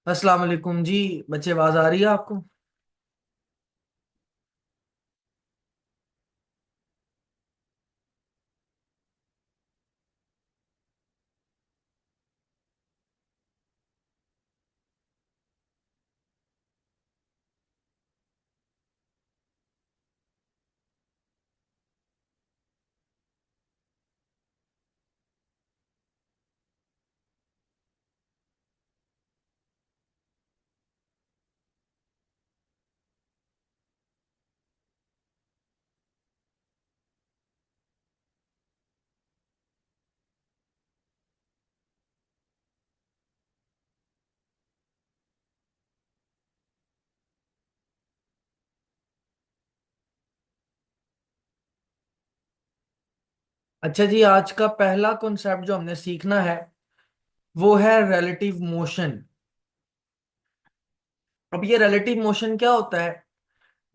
अस्सलाम वालेकुम जी। बच्चे, आवाज आ रही है आपको? अच्छा जी, आज का पहला कॉन्सेप्ट जो हमने सीखना है वो है रिलेटिव मोशन। अब ये रिलेटिव मोशन क्या होता है?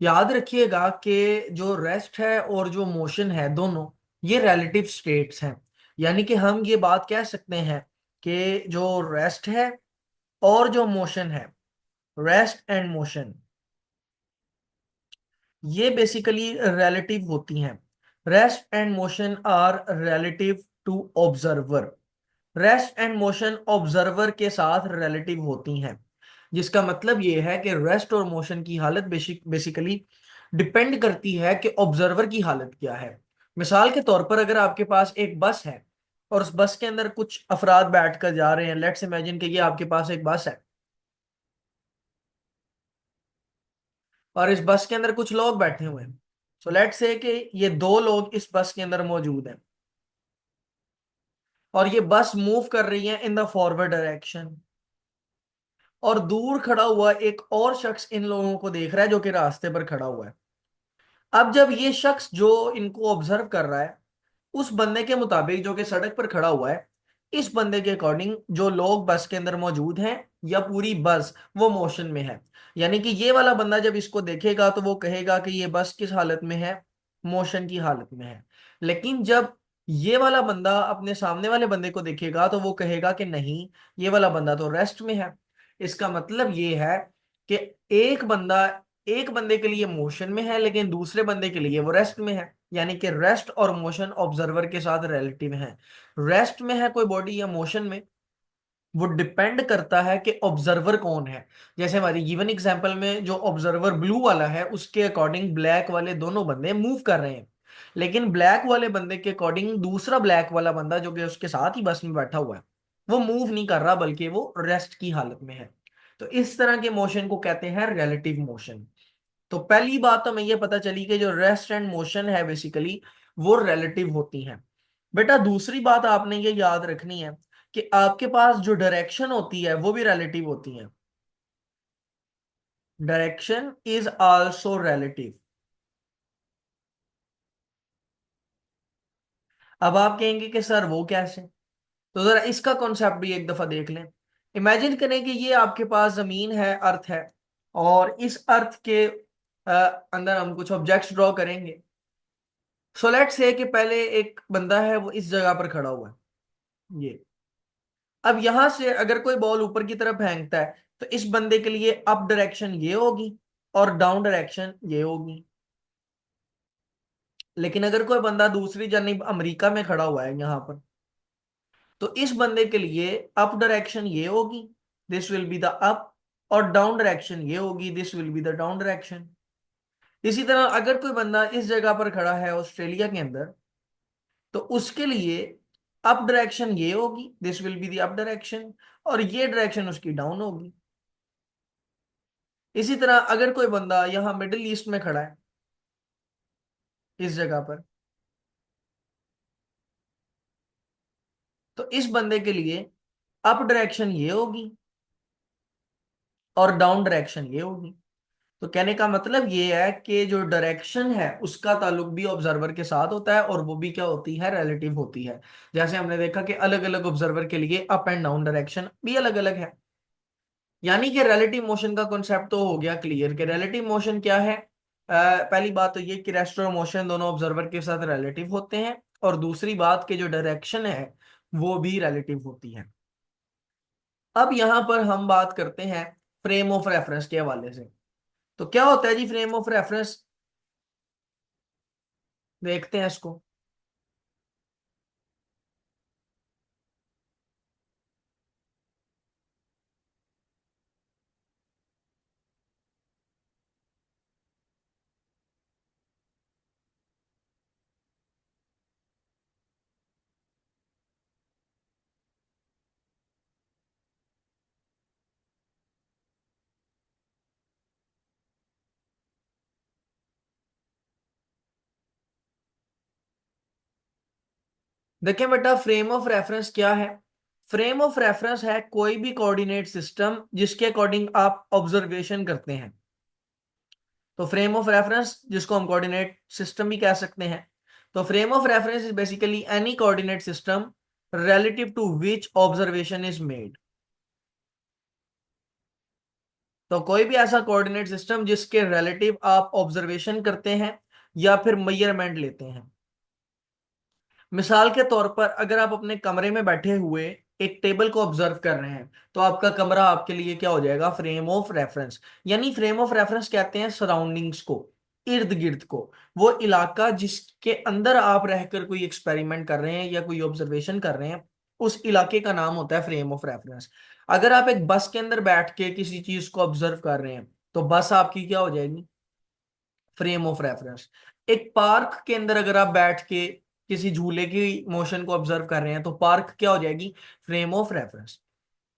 याद रखिएगा कि जो रेस्ट है और जो मोशन है दोनों ये रिलेटिव स्टेट्स हैं। यानी कि हम ये बात कह सकते हैं कि जो रेस्ट है और जो मोशन है, रेस्ट एंड मोशन, ये बेसिकली रिलेटिव होती हैं। Rest and motion are relative to observer. Rest and motion observer के साथ रिलेटिव होती हैं, जिसका मतलब ये है कि रेस्ट और मोशन की हालत बेसिकली डिपेंड करती है कि ऑब्जर्वर की हालत क्या है। मिसाल के तौर पर अगर आपके पास एक बस है और उस बस के अंदर कुछ अफराद बैठकर जा रहे हैं, लेट्स इमेजिन कि ये आपके पास एक बस है और इस बस के अंदर कुछ लोग बैठे हुए हैं। सो लेट्स से कि ये दो लोग इस बस के अंदर मौजूद हैं और ये बस मूव कर रही है इन द फॉरवर्ड डायरेक्शन, और दूर खड़ा हुआ एक और शख्स इन लोगों को देख रहा है जो कि रास्ते पर खड़ा हुआ है। अब जब ये शख्स जो इनको ऑब्जर्व कर रहा है, उस बंदे के मुताबिक जो कि सड़क पर खड़ा हुआ है, इस बंदे के अकॉर्डिंग जो लोग बस के अंदर मौजूद हैं या पूरी बस वो मोशन में है। यानी कि ये वाला बंदा जब इसको देखेगा तो वो कहेगा कि ये बस किस हालत में है, मोशन की हालत में है। लेकिन जब ये वाला बंदा अपने सामने वाले बंदे को देखेगा तो वो कहेगा कि नहीं, ये वाला बंदा तो रेस्ट में है। इसका मतलब ये है कि एक बंदा, एक बंदे के लिए मोशन में है लेकिन दूसरे बंदे के लिए वो रेस्ट में है। यानी कि रेस्ट और मोशन ऑब्जर्वर के साथ रिलेटिव है। रेस्ट में है कोई बॉडी या मोशन में, वो डिपेंड करता है कि ऑब्जर्वर कौन है। जैसे हमारी गिवन एग्जांपल में जो ऑब्जर्वर ब्लू वाला है उसके अकॉर्डिंग ब्लैक वाले दोनों बंदे मूव कर रहे हैं, लेकिन ब्लैक वाले बंदे के अकॉर्डिंग दूसरा ब्लैक वाला बंदा जो कि उसके साथ ही बस में बैठा हुआ है वो मूव नहीं कर रहा बल्कि वो रेस्ट की हालत में है। तो इस तरह के मोशन को कहते हैं रिलेटिव मोशन। तो पहली बात तो हमें ये पता चली कि जो रेस्ट एंड मोशन है बेसिकली वो रिलेटिव होती हैं। बेटा, दूसरी बात आपने ये याद रखनी है कि आपके पास जो डायरेक्शन होती है वो भी रिलेटिव होती है। Direction is also relative. अब आप कहेंगे कि सर वो कैसे? तो जरा इसका कॉन्सेप्ट भी एक दफा देख लें। इमेजिन करें कि ये आपके पास जमीन है, अर्थ है, और इस अर्थ के अंदर हम कुछ ऑब्जेक्ट्स ड्रॉ करेंगे। सो लेट्स से कि पहले एक बंदा है वो इस जगह पर खड़ा हुआ है ये। अब यहां से अगर कोई बॉल ऊपर की तरफ फेंकता है तो इस बंदे के लिए अप डायरेक्शन ये होगी और डाउन डायरेक्शन ये होगी। लेकिन अगर कोई बंदा दूसरी जानिब अमेरिका में खड़ा हुआ है यहां पर, तो इस बंदे के लिए अप डायरेक्शन ये होगी, this will be the up, और डाउन डायरेक्शन ये होगी, this will be the down direction. इसी तरह अगर कोई बंदा इस जगह पर खड़ा है ऑस्ट्रेलिया के अंदर, तो उसके लिए अप डायरेक्शन ये होगी, this will be the up direction, और ये डायरेक्शन उसकी डाउन होगी। इसी तरह अगर कोई बंदा यहाँ मिडिल ईस्ट में खड़ा है इस जगह पर, तो इस बंदे के लिए अप डायरेक्शन ये होगी और डाउन डायरेक्शन ये होगी। तो कहने का मतलब ये है कि जो डायरेक्शन है उसका ताल्लुक भी ऑब्जर्वर के साथ होता है और वो भी क्या होती है, रिलेटिव होती है। जैसे हमने देखा कि अलग अलग ऑब्जर्वर के लिए अप एंड डाउन डायरेक्शन भी अलग अलग है। यानी कि रिलेटिव मोशन का कॉन्सेप्ट तो हो गया क्लियर कि रिलेटिव मोशन क्या है। पहली बात तो ये कि रेस्ट और मोशन दोनों ऑब्जर्वर के साथ रिलेटिव होते हैं, और दूसरी बात कि जो डायरेक्शन है वो भी रिलेटिव होती है। अब यहां पर हम बात करते हैं फ्रेम ऑफ रेफरेंस के हवाले से। तो क्या होता है जी फ्रेम ऑफ रेफरेंस, देखते हैं इसको। देखिए बेटा, फ्रेम ऑफ रेफरेंस क्या है? फ्रेम ऑफ रेफरेंस है कोई भी कोऑर्डिनेट सिस्टम जिसके अकॉर्डिंग आप ऑब्जर्वेशन करते हैं। तो फ्रेम ऑफ रेफरेंस जिसको हम कोऑर्डिनेट सिस्टम भी कह सकते हैं। तो frame of reference is basically any coordinate system relative to which observation is made। तो कोई भी ऐसा कोऑर्डिनेट सिस्टम जिसके रिलेटिव आप ऑब्जर्वेशन करते हैं या फिर मेजरमेंट लेते हैं। मिसाल के तौर पर अगर आप अपने कमरे में बैठे हुए एक टेबल को ऑब्जर्व कर रहे हैं, तो आपका कमरा आपके लिए क्या हो जाएगा? Frame of reference. यानी फ्रेम ऑफ रेफरेंस कहते हैं सराउंडिंग्स को, इर्द गिर्द को, वो इलाका जिसके अंदर आप रहकर कोई एक्सपेरिमेंट कर रहे हैं या कोई ऑब्जर्वेशन कर रहे हैं, उस इलाके का नाम होता है फ्रेम ऑफ रेफरेंस। अगर आप एक बस के अंदर बैठ के किसी चीज को ऑब्जर्व कर रहे हैं, तो बस आपकी क्या हो जाएगी? Frame of reference. एक पार्क के अंदर अगर आप बैठ के किसी झूले की मोशन को ऑब्जर्व कर रहे हैं, तो पार्क क्या हो जाएगी? Frame of reference.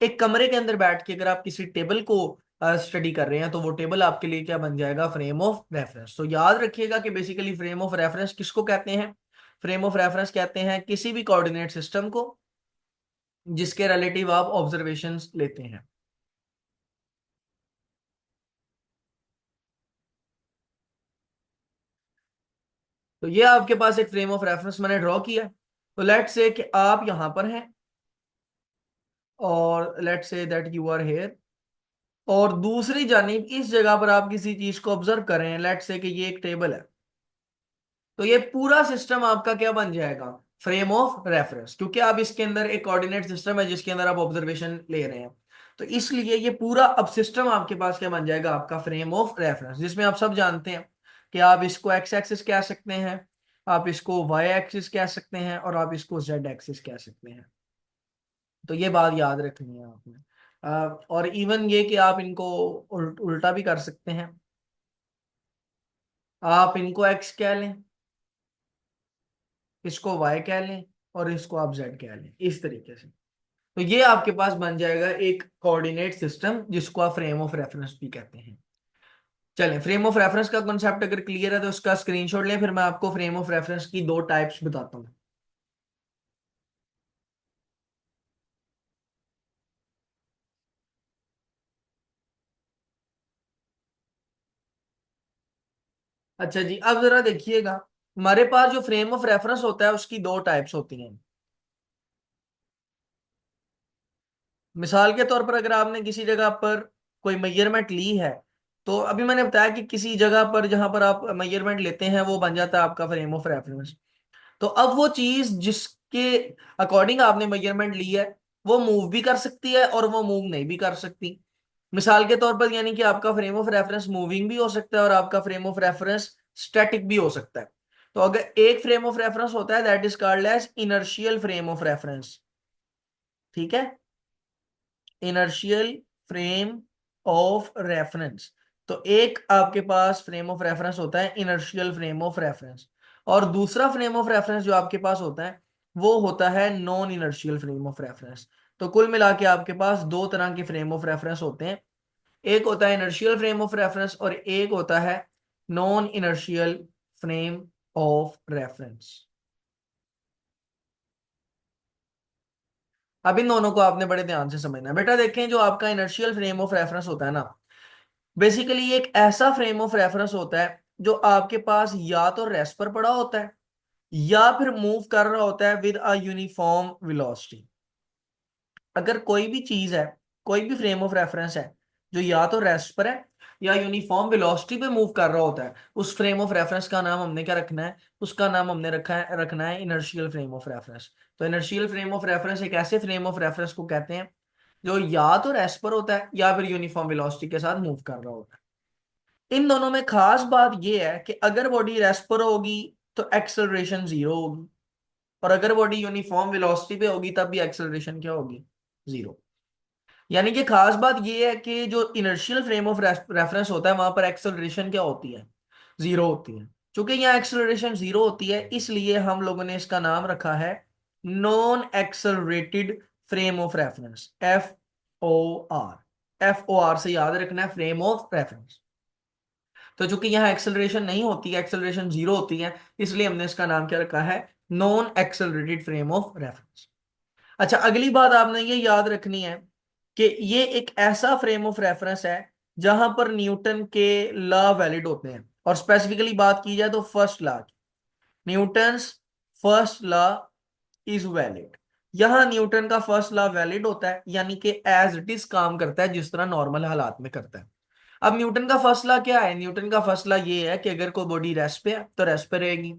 एक कमरे के अंदर बैठ के अगर आप किसी टेबल को स्टडी कर रहे हैं, तो वो टेबल आपके लिए क्या बन जाएगा? Frame of reference. तो याद रखिएगा कि बेसिकली फ्रेम ऑफ रेफरेंस किसको कहते हैं? फ्रेम ऑफ रेफरेंस कहते हैं किसी भी कोऑर्डिनेट सिस्टम को जिसके रिलेटिव आप ऑब्जर्वेशंस लेते हैं। तो ये आपके पास एक फ्रेम ऑफ रेफरेंस मैंने ड्रॉ किया। तो लेट्स से कि आप यहां पर हैं, और let's say that you are here, और दूसरी जानिब इस जगह पर आप किसी चीज को ऑब्जर्व कर रहे हैं। लेट्स से कि ये एक टेबल है। तो ये पूरा सिस्टम आपका क्या बन जाएगा? फ्रेम ऑफ रेफरेंस, क्योंकि आप इसके अंदर एक कोऑर्डिनेट सिस्टम है जिसके अंदर आप ऑब्जर्वेशन ले रहे हैं। तो इसलिए ये पूरा अब सिस्टम आपके पास क्या बन जाएगा? आपका फ्रेम ऑफ रेफरेंस, जिसमें आप सब जानते हैं कि आप इसको एक्स एक्सिस कह सकते हैं, आप इसको वाई एक्सिस कह सकते हैं, और आप इसको जेड एक्सिस कह सकते हैं। तो ये बात याद रखनी है आपने। और इवन ये कि आप इनको उल्टा भी कर सकते हैं। आप इनको एक्स कह लें, इसको वाई कह लें, और इसको आप जेड कह लें, इस तरीके से। तो ये आपके पास बन जाएगा एक कोऑर्डिनेट सिस्टम जिसको आप फ्रेम ऑफ रेफरेंस भी कहते हैं। चलें, फ्रेम ऑफ रेफरेंस का कॉन्सेप्ट अगर क्लियर है तो उसका स्क्रीनशॉट लें, फिर मैं आपको फ्रेम ऑफ रेफरेंस की दो टाइप्स बताता हूँ। अच्छा जी, अब जरा देखिएगा, हमारे पास जो फ्रेम ऑफ रेफरेंस होता है उसकी दो टाइप्स होती हैं। मिसाल के तौर पर अगर आपने किसी जगह पर कोई मेजरमेंट ली है, तो अभी मैंने बताया कि किसी जगह पर जहां पर आप मेजरमेंट लेते हैं वो बन जाता है आपका फ्रेम ऑफ रेफरेंस। तो अब वो चीज जिसके अकॉर्डिंग आपने मेजरमेंट ली है, वो मूव भी कर सकती है और वो मूव नहीं भी कर सकती। मिसाल के तौर पर यानी कि आपका फ्रेम ऑफ रेफरेंस मूविंग भी हो सकता है और आपका फ्रेम ऑफ रेफरेंस स्टैटिक भी हो सकता है। तो अगर एक फ्रेम ऑफ रेफरेंस होता है that is called as inertial frame of reference. ठीक है, इनर्शियल फ्रेम ऑफ रेफरेंस। तो एक आपके पास फ्रेम ऑफ रेफरेंस होता है इनर्शियल फ्रेम ऑफ रेफरेंस, और दूसरा फ्रेम ऑफ रेफरेंस जो आपके पास होता है वो होता है non inertial frame of reference. तो कुल मिला के आपके पास दो तरह के फ्रेम ऑफ रेफरेंस होते हैं। एक होता है इनर्शियल फ्रेम ऑफ रेफरेंस और एक होता है non inertial frame of reference. अब इन दोनों को आपने बड़े ध्यान से समझना है बेटा। देखें, जो आपका इनर्शियल फ्रेम ऑफ रेफरेंस होता है ना, बेसिकली ये एक ऐसा फ्रेम ऑफ रेफरेंस होता है जो आपके पास या तो रेस्ट पर पड़ा होता है या फिर मूव कर रहा होता है विद अ यूनिफॉर्म वेलोसिटी। अगर कोई भी चीज है, कोई भी फ्रेम ऑफ रेफरेंस है जो या तो रेस्ट पर है या यूनिफॉर्म वेलोसिटी पे मूव कर रहा होता है, उस फ्रेम ऑफ रेफरेंस का नाम हमने क्या रखना है? उसका नाम हमने रखना है इनर्शियल फ्रेम ऑफ रेफरेंस। तो इनर्शियल फ्रेम ऑफ रेफरेंस एक ऐसे फ्रेम ऑफ रेफरेंस को कहते हैं जो या तो रेस्ट पर होता है या फिर यूनिफॉर्म वेलोसिटी के साथ मूव कर रहा होता है। इन दोनों में खास बात यह है कि अगर बॉडी रेस्ट पर होगी तो एक्सेलरेशन जीरो होगी, और अगर बॉडी यूनिफॉर्म वेलोसिटी पे होगी तब भी एक्सेलरेशन क्या होगी, जीरो। यानी कि खास बात यह है कि जो इनर्शियल फ्रेम ऑफ रेफरेंस होता है वहां पर एक्सेलरेशन क्या होती है, जीरो होती है। चूंकि यहाँ एक्सेलरेशन जीरो होती है इसलिए हम लोगों ने इसका नाम रखा है non accelerated frame of reference, FOR। FOR से याद रखना है, फ्रेम ऑफ रेफरेंस। तो चूंकि यहाँ एक्सेलरेशन नहीं होती है, एक्सेलरेशन जीरो होती है, इसलिए हमने इसका नाम क्या रखा है, non accelerated frame of reference. अच्छा, अगली बात आपने ये याद रखनी है कि ये एक ऐसा फ्रेम ऑफ रेफरेंस है जहां पर न्यूटन के लॉ वैलिड होते हैं, और स्पेसिफिकली बात की जाए तो फर्स्ट लॉ की, Newton's first law is valid. यहां न्यूटन का फर्स्ट लॉ वैलिड होता है, यानी कि एज इट इज काम करता है जिस तरह नॉर्मल हालात में करता है। अब न्यूटन का फर्स्ट लॉ क्या है, न्यूटन का फर्स्ट लॉ ये है कि अगर कोई बॉडी रेस्ट पे है तो रेस्ट पे रहेगी,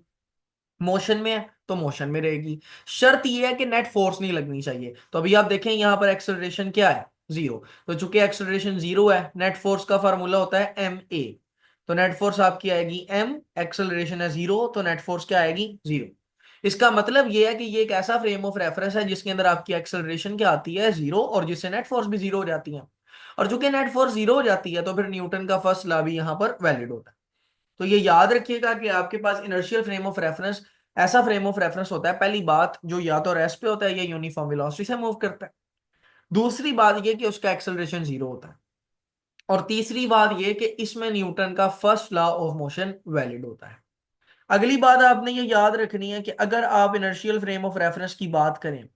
मोशन में है तो मोशन में रहेगी। शर्त यह है कि नेट फोर्स नहीं लगनी चाहिए। तो अभी आप देखें यहां पर एक्सेलरेशन क्या है, जीरो। तो चूंकि एक्सेलरेशन जीरो है, नेट फोर्स का फार्मूला होता है MA। तो नेट फोर्स आपकी आएगी M, एक्सेलरेशन है जीरो तो नेट फोर्स क्या आएगी, जीरो। इसका मतलब यह है कि ये एक ऐसा फ्रेम ऑफ रेफरेंस है जिसके अंदर आपकी एक्सेलरेशन क्या आती है, जीरो, और जिससे नेट फोर्स भी जीरो हो जाती है। और चूंकि नेट फोर्स जीरो हो जाती है तो फिर न्यूटन का फर्स्ट लॉ भी यहां पर वैलिड होता है। तो ये याद रखिएगा कि आपके पास इनर्शियल फ्रेम ऑफ रेफरेंस ऐसा फ्रेम ऑफ रेफरेंस होता है, पहली बात, जो या तो रेस्ट पे होता है या यूनिफॉर्म वेलोसिटी से मूव करता है। दूसरी बात ये कि उसका एक्सेलरेशन जीरो होता है। और तीसरी बात ये कि इसमें न्यूटन का first law of motion valid होता है। अगली बात आपने ये याद रखनी है कि अगर आप इनर्शियल फ्रेम ऑफ रेफरेंस की बात करें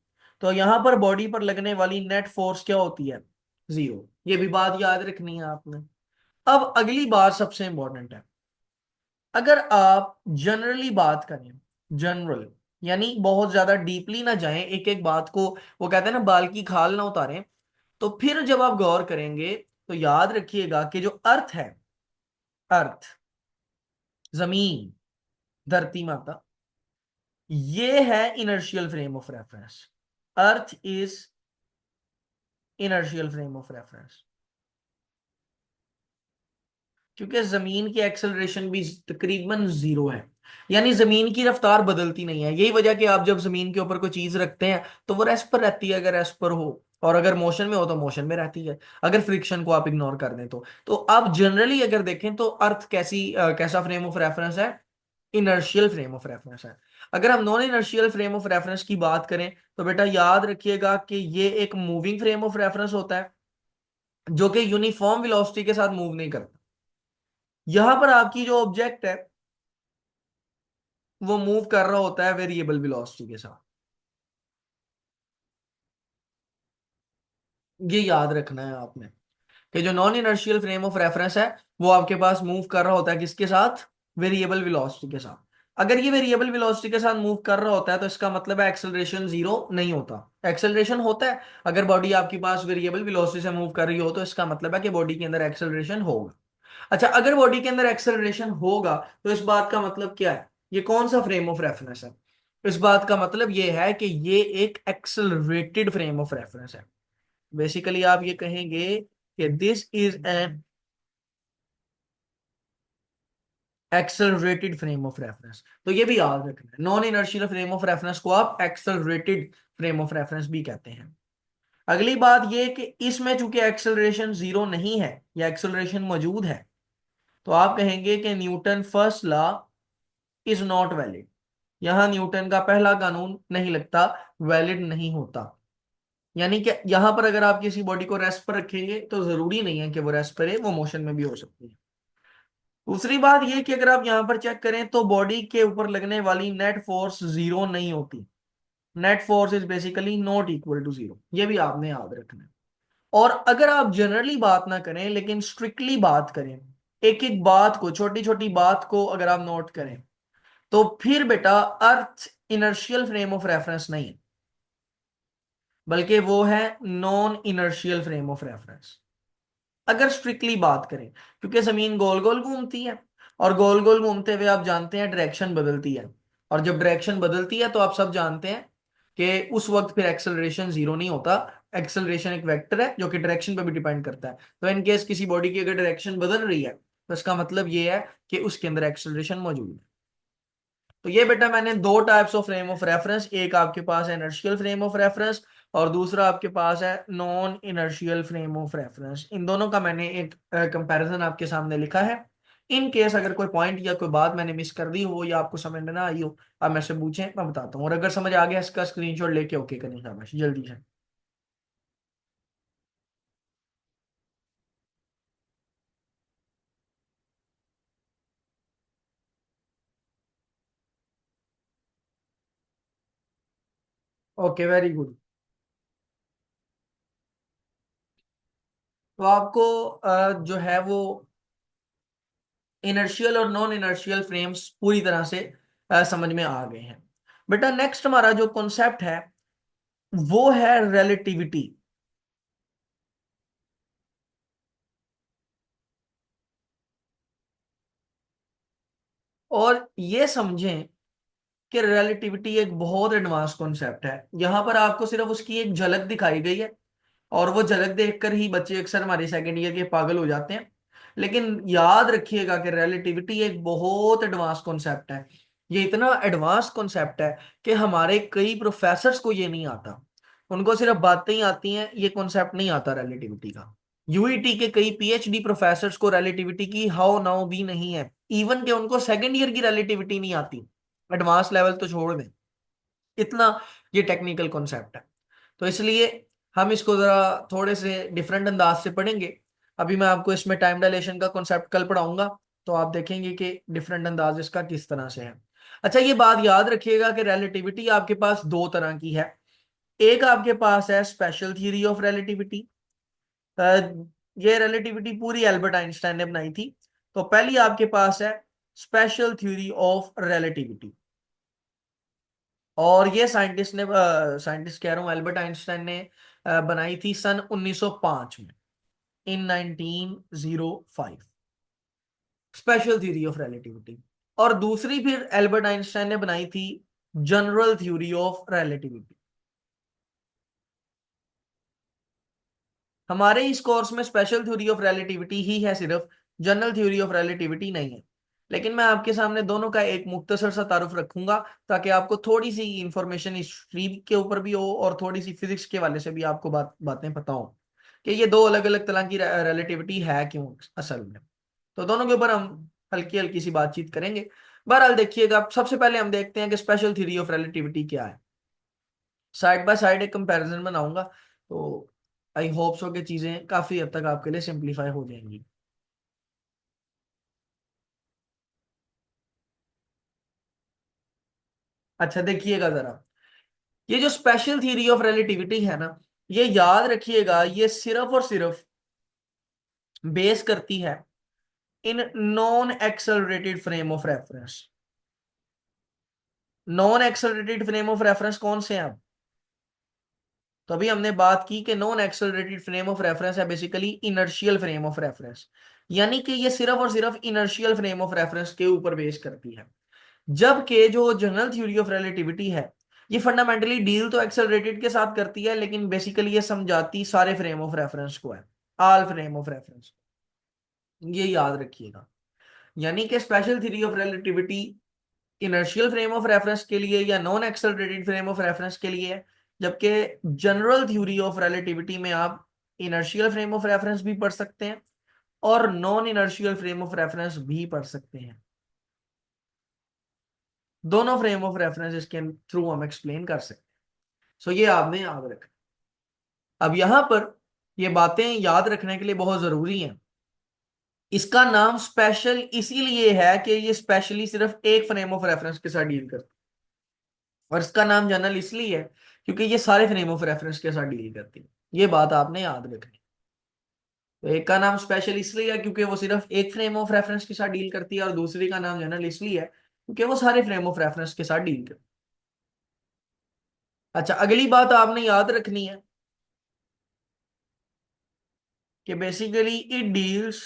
तो यहां पर बॉडी पर लगने वाली नेट फोर्स क्या होती है, जीरो। ये भी बात याद रखनी है आपने। अब अगली बात सबसे इंपॉर्टेंट है। अगर आप जनरली बात करें, जनरल यानी बहुत ज्यादा डीपली ना जाएं एक एक बात को, वो कहते हैं ना बाल की खाल ना उतारें, तो फिर जब आप गौर करेंगे तो याद रखिएगा कि जो अर्थ है, अर्थ, जमीन, धरती माता, ये है inertial frame of reference. Earth is inertial frame of reference, क्योंकि जमीन की एक्सेलरेशन भी तकरीबन जीरो है। यानी जमीन की रफ्तार बदलती नहीं है। यही वजह कि आप जब जमीन के ऊपर कोई चीज रखते हैं तो वो रेस्ट पर रहती है अगर रेस्ट पर हो, और अगर मोशन में हो तो मोशन में रहती है, अगर फ्रिक्शन को आप इग्नोर कर दें तो आप जनरली अगर देखें तो अर्थ कैसा फ्रेम ऑफ रेफरेंस है, इनर्शियल फ्रेम ऑफ रेफरेंस है। अगर हम non inertial frame of reference की बात करें तो बेटा याद रखिएगा कि ये एक मूविंग फ्रेम ऑफ रेफरेंस होता है जो कि यूनिफॉर्म वेलोसिटी के साथ मूव नहीं करता। यहां पर आपकी जो ऑब्जेक्ट है वो मूव कर रहा होता है वेरिएबल वेलोसिटी के साथ। ये याद रखना है आपने कि जो non inertial frame of reference है वो आपके पास मूव कर रहा होता है किसके साथ, वेरिएबल वेलोसिटी के साथ। अगर ये वेरिएबल वेलोसिटी के साथ मूव कर रहा होता है तो इसका मतलब है एक्सेलरेशन जीरो नहीं होता, एक्सेलरेशन होता है। अगर बॉडी आपके पास वेरिएबल वेलोसिटी से मूव कर रही हो तो इसका मतलब है कि बॉडी के अंदर एक्सेलरेशन होगा। अच्छा, अगर बॉडी के अंदर एक्सेलरेशन होगा तो इस बात का मतलब क्या है, ये कौन सा फ्रेम ऑफ रेफरेंस है, इस बात का मतलब ये है कि ये एक एक्सेलरेटेड फ्रेम ऑफ रेफरेंस है। बेसिकली आप ये कहेंगे कि this is an accelerated frame of reference. तो ये भी याद रखना है, non inertial frame of reference को आप एक्सेलरेटेड फ्रेम ऑफ रेफरेंस भी कहते हैं। अगली बात ये कि इसमें चूंकि एक्सेलरेशन जीरो नहीं है या एक्सेलरेशन मौजूद है तो आप कहेंगे कि Newton first law is not valid. यहां न्यूटन का पहला कानून नहीं लगता, वैलिड नहीं होता। यानी कि यहां पर अगर आप किसी बॉडी को रेस्ट पर रखेंगे तो जरूरी नहीं है कि वो रेस्ट पर है, वो मोशन में भी हो सकती है। दूसरी बात यह कि अगर आप यहां पर चेक करें तो बॉडी के ऊपर लगने वाली नेट फोर्स जीरो नहीं होती। Net force is basically not equal to zero, ये भी आपने याद रखना है। और अगर आप जनरली बात ना करें लेकिन स्ट्रिक्टली बात करें, एक एक बात को, छोटी छोटी बात को अगर आप नोट करें तो फिर बेटा अर्थ इनर्शियल फ्रेम ऑफ रेफरेंस नहीं है, बल्कि वो है non inertial frame of reference. अगर स्ट्रिक्टली बात करें, क्योंकि जमीन गोल गोल घूमती है, और गोल गोल घूमते हुए आप जानते हैं डायरेक्शन बदलती है, और जब डायरेक्शन बदलती है तो आप सब जानते हैं कि उस वक्त फिर एक्सेलरेशन जीरो नहीं होता, एक्सेलरेशन एक वेक्टर है जो कि डायरेक्शन पे भी डिपेंड करता है। तो इन केस किसी बॉडी की अगर डायरेक्शन बदल रही है तो इसका मतलब ये है कि उसके अंदर एक्सेलरेशन मौजूद है। तो ये बेटा मैंने दो types of frame of reference, एक आपके पास है इनर्शियल फ्रेम ऑफ रेफरेंस और दूसरा आपके पास है non inertial frame of reference. इन दोनों का मैंने एक कंपैरिजन आपके सामने लिखा है। इन केस अगर कोई पॉइंट या कोई बात मैंने मिस कर दी हो या आपको समझ में ना आई हो, आप मेरे से पूछें, मैं बताता हूँ। और अगर समझ आ गया इसका स्क्रीनशॉट लेके ओके करें शाबाश जल्दी से। Okay very good. तो आपको जो है वो इनर्शियल और नॉन इनर्शियल फ्रेम्स पूरी तरह से समझ में आ गए हैं। बेटा नेक्स्ट हमारा जो कॉन्सेप्ट है वो है रिलेटिविटी। और ये समझें कि रिलेटिविटी एक बहुत एडवांस कॉन्सेप्ट है। यहां पर आपको सिर्फ उसकी एक झलक दिखाई गई है और वो झलक देखकर ही बच्चे अक्सर हमारे सेकेंड ईयर के पागल हो जाते हैं। लेकिन याद रखिएगा कि रिलेटिविटी एक बहुत एडवांस कॉन्सेप्ट है। ये इतना एडवांस कॉन्सेप्ट है कि हमारे कई प्रोफेसर्स को ये नहीं आता। उनको सिर्फ बातें ही आती हैं, ये कॉन्सेप्ट नहीं आता रिलेटिविटी का। यूईटी के कई पीएचडी प्रोफेसर्स को रिलेटिविटी की हाउ नाउ भी नहीं है। इवन के उनको सेकेंड ईयर की रिलेटिविटी नहीं आती, एडवांस लेवल तो छोड़ दें। इतना ये टेक्निकल कॉन्सेप्ट है। तो इसलिए हम इसको जरा थोड़े से डिफरेंट अंदाज से पढ़ेंगे। अभी मैं आपको इसमें टाइम डायलेशन का कॉन्सेप्ट कल पढ़ाऊंगा, तो आप देखेंगे कि डिफरेंट अंदाज इसका किस तरह से है। अच्छा ये बात याद रखिएगा कि रिलेटिविटी आपके पास दो तरह की है। एक आपके पास है स्पेशल थ्योरी ऑफ रिलेटिविटी। ये रिलेटिविटी पूरी एल्बर्ट आइंस्टाइन ने बनाई थी। तो पहली आपके पास है स्पेशल थ्योरी ऑफ रिलेटिविटी। और ये साइंटिस्ट कह रहा हूं, एल्बर्ट आइंस्टाइन ने बनाई थी सन 1905 में, इन 1905, स्पेशल थ्योरी ऑफ रिलेटिविटी। और दूसरी फिर एल्बर्ट आइंस्टाइन ने बनाई थी जनरल थ्योरी ऑफ रिलेटिविटी। हमारे इस कोर्स में स्पेशल थ्योरी ऑफ रिलेटिविटी ही है सिर्फ, जनरल थ्योरी ऑफ रिलेटिविटी नहीं है। लेकिन मैं आपके सामने दोनों का एक मुख्तसर सा तारुफ रखूंगा ताकि आपको थोड़ी सी इंफॉर्मेशन हिस्ट्री के ऊपर भी हो और थोड़ी सी फिजिक्स के वाले से भी आपको बातें पता हो कि ये दो अलग अलग तरह की रिलेटिविटी है क्यों असल में। तो दोनों के ऊपर हम हल्की हल्की सी बातचीत करेंगे। बहरहाल देखिएगा, सबसे पहले हम देखते हैं कि स्पेशल थ्योरी ऑफ रिलेटिविटी क्या है। साइड बाय साइड एक कंपैरिजन बनाऊंगा, तो आई होप सो कि चीजें काफी हद तक आपके लिए सिंप्लीफाई हो जाएंगी। अच्छा देखिएगा जरा, ये जो स्पेशल थ्योरी ऑफ रिलेटिविटी है ना, ये याद रखिएगा ये सिर्फ और सिर्फ बेस करती है इन non accelerated frame of reference. Non accelerated frame of reference कौन से हैं? तो अभी हमने बात की कि non accelerated frame of reference है basically inertial frame of reference. यानी कि ये सिर्फ और सिर्फ इनर्शियल फ्रेम ऑफ रेफरेंस के ऊपर बेस करती है। जबकि जो जनरल थ्योरी ऑफ रिलेटिविटी है, ये फंडामेंटली डील तो एक्सेलरेटेड के साथ करती है लेकिन बेसिकली ये समझाती सारे फ्रेम ऑफ रेफरेंस को है, ऑल फ्रेम ऑफ रेफरेंस। ये याद रखिएगा। यानी कि special theory of relativity inertial frame of reference के लिए या non accelerated frame of reference के लिए है, जबकि जनरल थ्योरी ऑफ रिलेटिविटी में आप इनर्शियल फ्रेम ऑफ रेफरेंस भी पढ़ सकते हैं और non inertial frame of reference भी पढ़ सकते हैं। दोनों फ्रेम ऑफ रेफरेंस इसके थ्रू हम एक्सप्लेन कर सकते हैं। सो ये आपने याद रखना। अब यहां पर ये बातें याद रखने के लिए बहुत जरूरी हैं। इसका नाम स्पेशल इसीलिए है कि ये स्पेशली सिर्फ एक फ्रेम ऑफ रेफरेंस के साथ डील करती है। और इसका नाम जनरल इसलिए है क्योंकि ये सारे फ्रेम ऑफ रेफरेंस के साथ डील करती है। ये बात आपने याद रखनी। तो एक का नाम स्पेशल इसलिए है क्योंकि वो सिर्फ एक फ्रेम ऑफ रेफरेंस के साथ डील करती है और दूसरी का नाम जनरल इसलिए है क्योंकि वो सारे फ्रेम ऑफ रेफरेंस के साथ डील करती है। अच्छा अगली बात आपने याद रखनी है कि basically it deals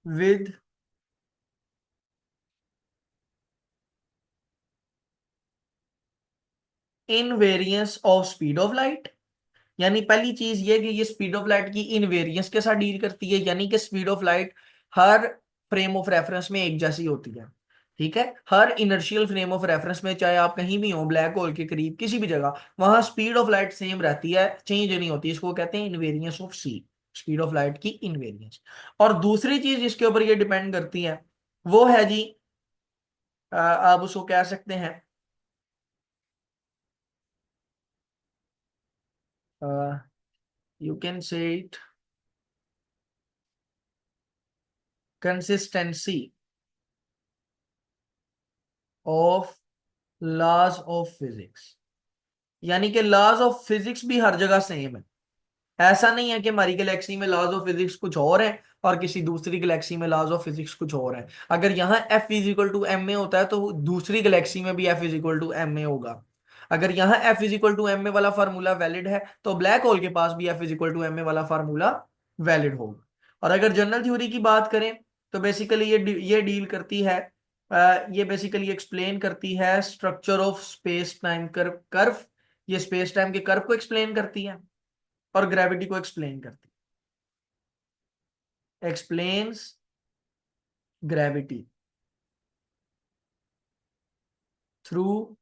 with invariance of speed of light. यानी पहली चीज ये कि ये स्पीड ऑफ लाइट की इनवेरियंस के साथ डील करती है, यानी कि speed of light her frame of reference में एक जैसी होती है। ठीक है, हर इनर्शियल फ्रेम ऑफ रेफरेंस में, चाहे आप कहीं भी हो, ब्लैक होल के करीब किसी भी जगह, वहां स्पीड ऑफ लाइट सेम रहती है, चेंज नहीं होती। इसको कहते हैं invariance of c, speed of light की इनवेरियंस। और दूसरी चीज जिसके ऊपर ये डिपेंड करती है वो है जी, आप उसको कह सकते हैं, you can say it consistency of laws of physics. यानी कि लॉज ऑफ फिजिक्स भी हर जगह सेम है। ऐसा नहीं है कि हमारी गैलेक्सी में लॉज ऑफ फिजिक्स कुछ और है और किसी दूसरी गैलेक्सी में लॉज ऑफ फिजिक्स कुछ और है। अगर यहाँ F is equal to m a होता है तो दूसरी गैलेक्सी में भी F is equal to m a होगा। अगर यहाँ F is equal to m a वाला फार्मूला वैलिड है तो ब्लैक होल के पास भी F is equal to m a वाला फार्मूला वैलिड होगा। और अगर जनरल थ्योरी की बात करें तो बेसिकली ये डील करती है, ये बेसिकली एक्सप्लेन करती है structure of space time curve. ये स्पेस टाइम के कर्व को एक्सप्लेन करती है और ग्रेविटी को एक्सप्लेन करती है। Explains gravity through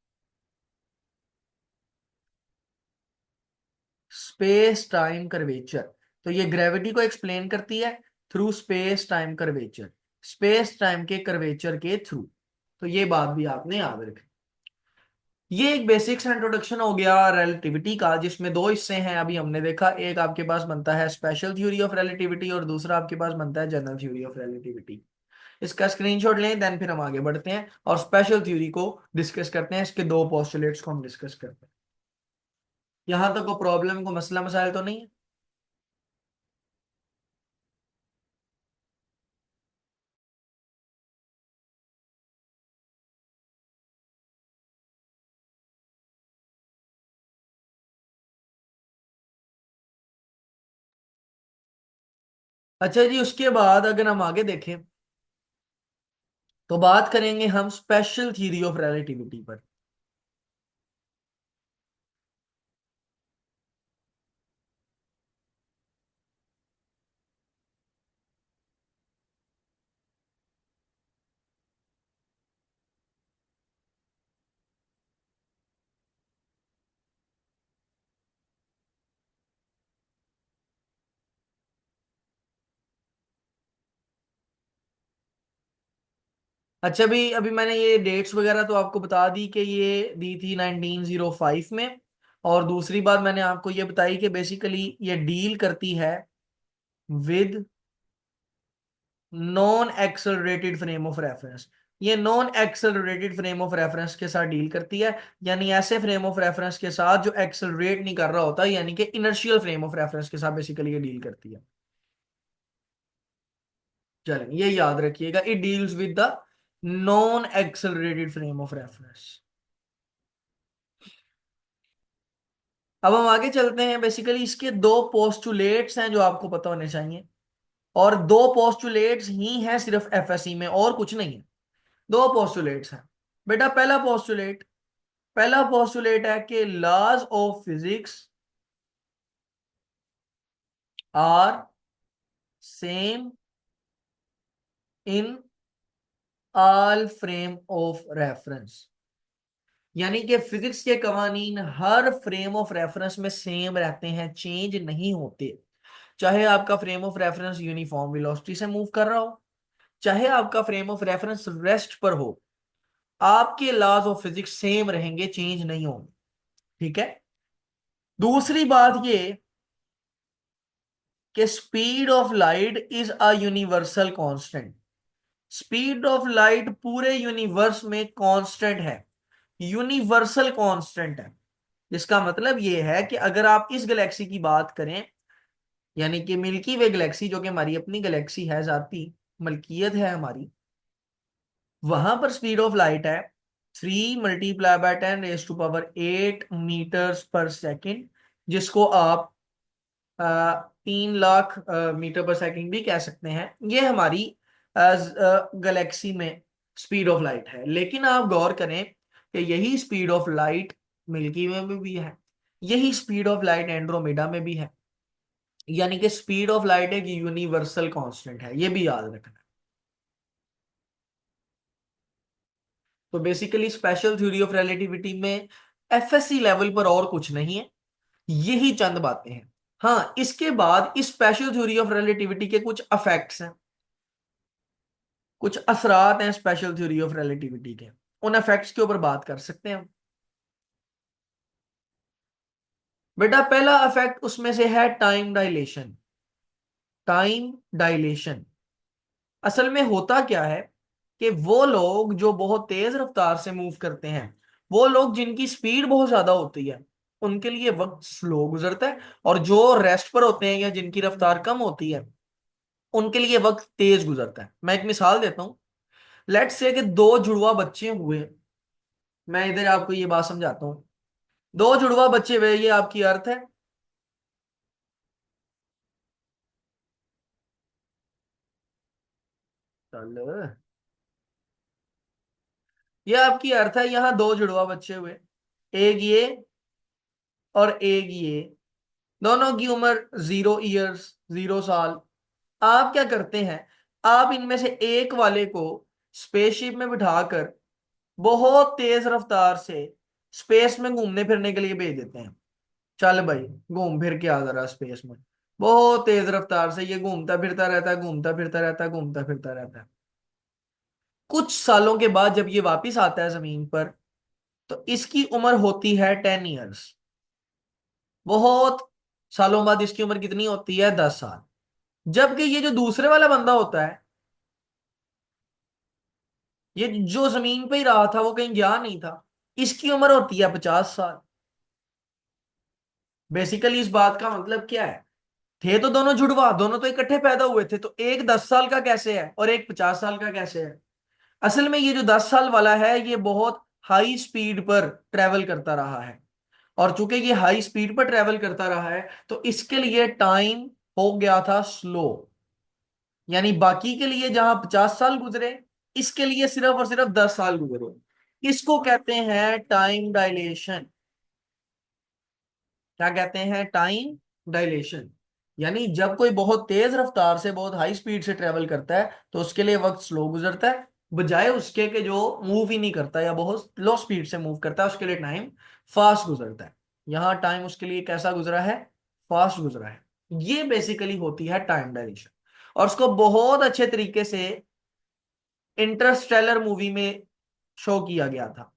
space time curvature. तो ये ग्रेविटी को एक्सप्लेन करती है through space time curvature, space time के कर्वेचर के थ्रू। तो ये बात भी आपने याद रखी। ये एक बेसिक्स इंट्रोडक्शन हो गया रिलेटिविटी का, जिसमें दो हिस्से हैं अभी हमने देखा। एक आपके पास बनता है स्पेशल थ्योरी ऑफ रिलेटिविटी और दूसरा आपके पास बनता है जनरल थ्योरी ऑफ रिलेटिविटी। इसका स्क्रीनशॉट लें, देन फिर हम आगे बढ़ते हैं और स्पेशल थ्योरी को डिस्कस करते हैं। इसके दो पोस्टुलेट्स को हम डिस्कस करते हैं। यहां तक को प्रॉब्लम को मसला मसाइल तो नहीं है? अच्छा जी, उसके बाद अगर हम आगे देखें तो बात करेंगे हम स्पेशल थ्योरी ऑफ रिलेटिविटी पर। अच्छा, अभी अभी मैंने ये डेट्स वगैरह तो आपको बता दी कि ये दी थी 1905 में। और दूसरी बात मैंने आपको ये बताई कि बेसिकली ये डील करती है with non accelerated frame of reference. ये non accelerated frame of reference के साथ डील करती है, यानी ऐसे फ्रेम ऑफ रेफरेंस के साथ जो एक्सेलरेट नहीं कर रहा होता, यानी कि इनर्शियल फ्रेम ऑफ रेफरेंस के साथ बेसिकली ये डील करती है। चलें, ये याद रखिएगा, it deals with the non accelerated frame of reference. अब हम आगे चलते हैं। बेसिकली इसके दो पोस्टुलेट्स हैं जो आपको पता होने चाहिए, और दो पोस्टुलेट्स ही हैं सिर्फ एफएससी में, और कुछ नहीं है। दो पोस्टुलेट्स हैं बेटा। पहला पोस्टुलेट है कि laws of physics are same in all frame of reference. यानी कि फिजिक्स के कवानीन हर फ्रेम ऑफ रेफरेंस में सेम रहते हैं, चेंज नहीं होते। चाहे आपका frame of reference uniform velocity से मूव कर रहा हो, चाहे आपका फ्रेम ऑफ रेफरेंस रेस्ट पर हो, आपके लॉज ऑफ फिजिक्स सेम रहेंगे, चेंज नहीं होंगे। ठीक है। दूसरी बात ये कि speed of light is a universal constant. Speed of light पूरे यूनिवर्स में कांस्टेंट है, यूनिवर्सल कांस्टेंट है। जिसका मतलब ये है कि अगर आप इस गैलेक्सी की बात करें, यानी कि मिल्की वे गैलेक्सी, जो कि हमारी अपनी गैलेक्सी है, जाती मलकियत है हमारी, वहां पर स्पीड ऑफ लाइट है 3 × 10⁻⁸मीटर्स पर सेकेंड, जिसको आप 3 लाख मीटर पर सेकेंड भी कह सकते हैं। ये हमारी गैलेक्सी में स्पीड ऑफ लाइट है। लेकिन आप गौर करें कि यही स्पीड ऑफ लाइट मिल्की वे में भी है। यही स्पीड ऑफ लाइट एंड्रोमेडा में भी है। यानी कि स्पीड ऑफ लाइट एक यूनिवर्सल कांस्टेंट है, ये भी याद रखना। तो basically special theory of relativity में एफएससी लेवल पर और कुछ नहीं है, यही चंद बातें हैं। हाँ, इसके बाद इस स्पेशल थ्योरी ऑफ रिलेटिविटी के कुछ अफेक्ट्स हैं, कुछ असरात हैं स्पेशल थ्योरी ऑफ रिलेटिविटी के। उन इफेक्ट्स के ऊपर बात कर सकते हैं हम। बेटा पहला इफेक्ट उसमें से है टाइम डायलेशन। टाइम डायलेशन असल में होता क्या है कि वो लोग जो बहुत तेज रफ्तार से मूव करते हैं, वो लोग जिनकी स्पीड बहुत ज्यादा होती है, उनके लिए वक्त स्लो गुजरता है। और जो रेस्ट पर होते हैं या जिनकी रफ्तार कम होती है, उनके लिए वक्त तेज गुजरता है। मैं एक मिसाल देता हूं। लेट्स से कि दो जुड़वा बच्चे हुए। मैं इधर आपको ये बात समझाता हूँ। दो जुड़वा बच्चे हुए, ये आपकी अर्थ है। चल, ये आपकी अर्थ है, यहाँ दो जुड़वा बच्चे हुए, एक ये और एक ये। दोनों की उम्र 0 ईयर्स, 0 साल। आप क्या करते हैं, आप इनमें से एक वाले को स्पेसशिप में बिठाकर बहुत तेज रफ्तार से स्पेस में घूमने फिरने के लिए भेज देते हैं। चल भाई, घूम फिर के आ जरा स्पेस में। बहुत तेज रफ्तार से ये घूमता फिरता रहता है, घूमता फिरता रहता है, घूमता फिरता रहता है। कुछ सालों के बाद जब ये वापिस आता है जमीन पर, तो इसकी उम्र होती है 10 ईयर्स। बहुत सालों बाद इसकी उम्र कितनी होती है? 10 साल। जबकि ये जो दूसरे वाला बंदा होता है, ये जो जमीन पे ही रहा था, वो कहीं गया नहीं था, इसकी उम्र होती है 50 साल। बेसिकली इस बात का मतलब क्या है, थे तो दोनों जुड़वा, दोनों तो इकट्ठे पैदा हुए थे, तो एक 10 साल का कैसे है और एक 50 साल का कैसे है? असल में ये जो 10 साल वाला है, ये बहुत हाई स्पीड पर ट्रेवल करता रहा है। और चूंकि ये हाई स्पीड पर ट्रेवल करता रहा है, तो इसके लिए टाइम हो गया था स्लो। यानी बाकी के लिए जहां 50 साल गुजरे, इसके लिए सिर्फ और सिर्फ 10 साल गुजरे। इसको कहते हैं टाइम डायलेशन। क्या कहते हैं? Time dilation. यानी जब कोई बहुत तेज रफ्तार से, बहुत हाई स्पीड से ट्रेवल करता है, तो उसके लिए वक्त स्लो गुजरता है, बजाय उसके कि जो मूव ही नहीं करता या बहुत लो स्पीड से मूव करता है, उसके लिए टाइम फास्ट गुजरता है। यहाँ टाइम उसके लिए कैसा गुजरा है? फास्ट गुजरा है। ये बेसिकली होती है टाइम डायलेशन। और उसको बहुत अच्छे तरीके से इंटरस्टेलर मूवी में शो किया गया था।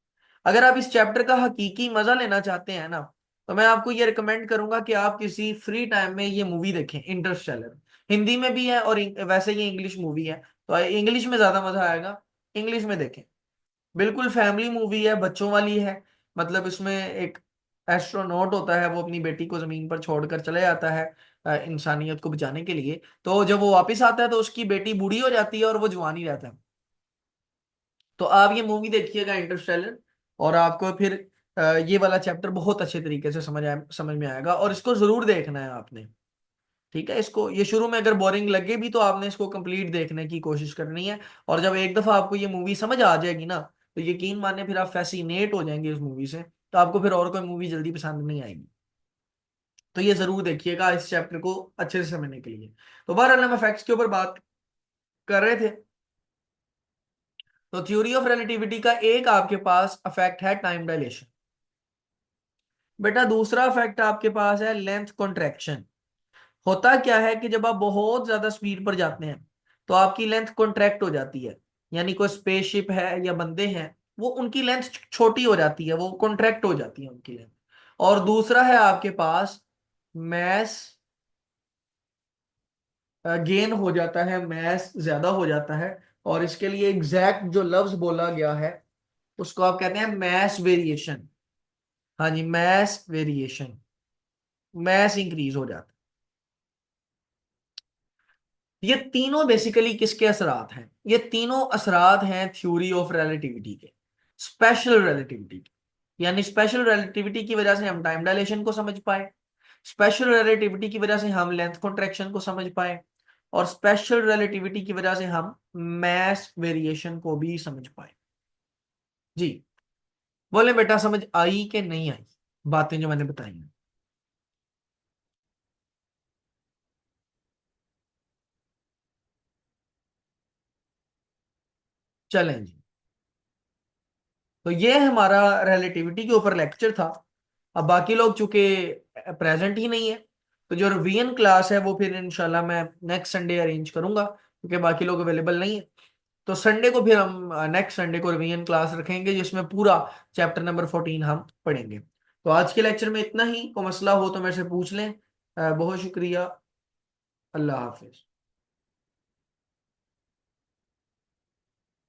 अगर आप इस चैप्टर का हकीकी मजा लेना चाहते हैं ना, तो मैं आपको ये रिकमेंड करूंगा कि आप किसी फ्री टाइम में ये मूवी देखें, इंटरस्टेलर। हिंदी में भी है और वैसे ये इंग्लिश मूवी है, तो इंग्लिश में ज्यादा मजा आएगा। इंग्लिश में देखें। बिल्कुल फैमिली मूवी है, बच्चों वाली है। मतलब इसमें एक एस्ट्रोनॉट होता है, वो अपनी बेटी को जमीन पर छोड़कर चले जाता है इंसानियत को बचाने के लिए। तो जब वो वापस आता है, तो उसकी बेटी बूढ़ी हो जाती है और वो जवान ही रहता है। तो आप ये मूवी देखिएगा, इंटरस्टेलर। और आपको फिर ये वाला चैप्टर बहुत अच्छे तरीके से समझ में आएगा, और इसको जरूर देखना है आपने। ठीक है, इसको ये शुरू में अगर बोरिंग लगे भी, तो आपने इसको कंप्लीट देखने की कोशिश करनी है। और जब एक दफा आपको ये मूवी समझ आ जाएगी ना, तो यकीन माने फिर आप फैसिनेट हो जाएंगे इस मूवी से। तो आपको फिर और कोई मूवी जल्दी पसंद नहीं आएगी। तो ये जरूर देखिएगा इस चैप्टर को अच्छे से समझने के लिए। तो बहरहाल हम फैक्ट्स के ऊपर बात कर रहे थे। तो थ्योरी ऑफ रिलेटिविटी का एक आपके पास अफेक्ट है टाइम डायलेशन। बेटा दूसरा फैक्ट आपके पास है लेंथ कॉन्ट्रैक्शन। होता क्या है कि जब आप बहुत ज्यादा स्पीड पर जाते हैं, तो आपकी लेंथ कॉन्ट्रैक्ट हो जाती है। यानी कोई स्पेसशिप है या बंदे हैं, वो उनकी लेंथ छोटी हो जाती है, वो कॉन्ट्रैक्ट हो जाती है उनकी लेंथ। और दूसरा है आपके पास मैस गेन हो जाता है, मैस ज्यादा हो जाता है। और इसके लिए एग्जैक्ट जो लफ्ज बोला गया है, उसको आप कहते हैं मैस वेरिएशन। हाँ जी, मैस वेरिएशन। मैस इंक्रीज हो जाता है। ये तीनों बेसिकली किसके असरात हैं? ये तीनों असरात हैं थ्योरी ऑफ रिलेटिविटी के, स्पेशल रिलेटिविटी के। यानी स्पेशल रिलेटिविटी की वजह से हम टाइम डायलेशन को समझ पाए, स्पेशल रिलेटिविटी की वजह से हम लेंथ कॉन्ट्रैक्शन को समझ पाए, और स्पेशल रिलेटिविटी की वजह से हम मैस वेरिएशन को भी समझ पाए। जी। बोले बेटा समझ आई कि नहीं आई बातें जो मैंने बताई हैं? चलें जी। तो ये हमारा रिलेटिविटी के ऊपर लेक्चर था। अब बाकी लोग चूंकि प्रेजेंट ही नहीं है, तो जो रिवीजन क्लास है वो फिर इंशाल्लाह मैं नेक्स्ट संडे अरेंज करूंगा, क्योंकि बाकी लोग अवेलेबल नहीं है। तो संडे को फिर हम नेक्स्ट संडे को रिवीजन क्लास रखेंगे, जिसमें पूरा चैप्टर नंबर 14 हम पढ़ेंगे। तो आज के लेक्चर में इतना ही। कोई मसला हो तो मेरे से पूछ लें। बहुत शुक्रिया। अल्लाह हाफिज।